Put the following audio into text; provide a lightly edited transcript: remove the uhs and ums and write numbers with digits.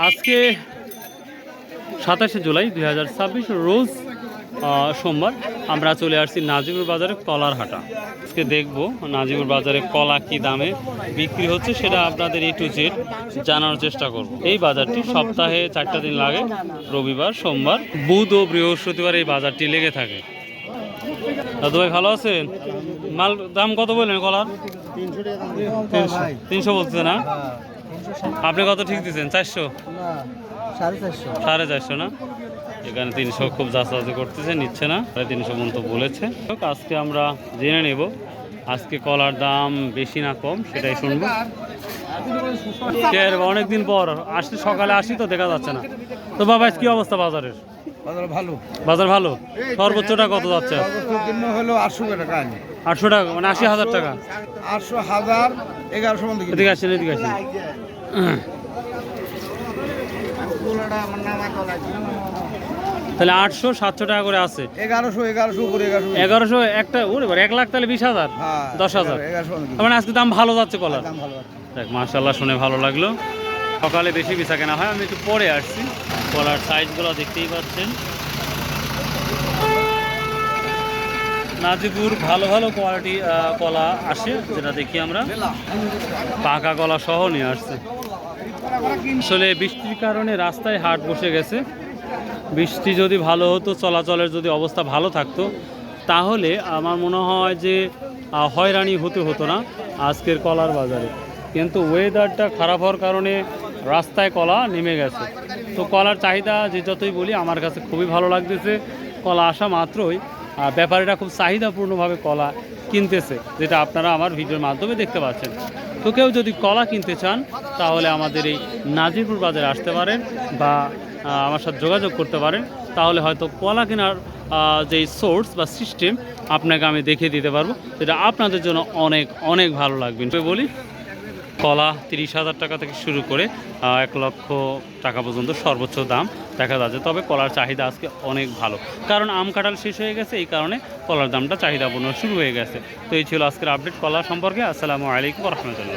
আজকে 27শে জুলাই 2026 রোজ সোমবার আমরা চলে আসছি নাজিপুর বাজারে কলার হাটা। আজকে দেখব নাজিপুর বাজারে কলা কি দামে বিক্রি হচ্ছে সেটা আপনাদের A to Z জানানোর চেষ্টা করব। এই বাজারটি সপ্তাহে 4টা দিন লাগে, রবিবার, সোমবার, বুধ ও বৃহস্পতিবার এই বাজারটি লেগে থাকে। দাদু ভাই ভালো আছেন? মাল দাম কত বললেন কলার? 300 বলছে না? আপনি কত ঠিক দিচ্ছেন? 400? 450 না? এখানে 300 খুব যাচাই করতেছে, নিচ্ছে না, 350 পর্যন্ত বলেছে। আজকে আমরা জেনে নেব আজকে কলার দাম বেশি না কম সেটাই শুনবো। অনেকদিন পর আসলে সকালে আসি তো দেখা যাচ্ছে না। তো বাবা কি অবস্থা বাজারের? বাজার ভালো। সর্বোচ্চটা কত যাচ্ছে? হলো 800 টাকা। 800 টাকা মানে 80,000 টাকা। 800 1000 1100 মতো। এদিকে আসেন, এদিকে আসেন। তাহলে 800 700 টাকা করে আছে। 1100 উপরে 1100 একটা ওরে 1 লাখ, তাহলে 20,000 10,000। মানে আজকে দাম ভালো যাচ্ছে কলার। দেখ মাশাআল্লাহ, শুনে ভালো লাগলো। সকালে বেশি বেচা কেনা হয়, আমি একটু পরে আসছি। কলার সাইজগুলো দেখতেই পাচ্ছেন। নাজিপুর ভালো ভালো কোয়ালিটি কলা আসে, যেটা দেখি আমরা পাকা কলা সহ নিয়ে আসছে। আসলে বৃষ্টির কারণে রাস্তায় হাট বসে গেছে। বৃষ্টি যদি ভালো হতো, চলাচলের যদি অবস্থা ভালো থাকতো, তাহলে আমার মনে হয় যে হয়রানি হতো না আজকের কলার বাজারে। কিন্তু ওয়েদারটা খারাপ হওয়ার কারণে রাস্তায় কলা নেমে গেছে। তো কলার চাহিদা যে যতই বলি, আমার কাছে খুবই ভালো লাগতেছে। কলা আসা মাত্রই ব্যাপারীরা খুব চাহিদাপূর্ণভাবে কলা কিনতেছে, যেটা আপনারা আমার ভিডিওর মাধ্যমে দেখতে পাচ্ছেন। তো কেউ যদি কলা কিনতে চান তাহলে আমাদের এই নাজিরপুর বাজারে আসতে পারেন বা আমার সাথে যোগাযোগ করতে পারেন। তাহলে হয়তো কলা কেনার যেই সোর্স বা সিস্টেম আপনাকে আমি দেখিয়ে দিতে পারবো, যেটা আপনাদের জন্য অনেক অনেক ভালো লাগবে। বলি কলা 30,000 টাকা থেকে শুরু করে 1 লক্ষ টাকা পর্যন্ত সর্বোচ্চ দাম দেখা যাচ্ছে। তবে কলার চাহিদা আজকে অনেক ভালো, কারণ আম কাঁঠাল শেষ হয়ে গেছে, এই কারণে কলার দামটা চাহিদাপূর্ণ শুরু হয়ে গেছে। তো এই ছিল আজকের আপডেট কলা সম্পর্কে। আসসালামু আলাইকুম ওয়া রাহমাতুল্লাহ।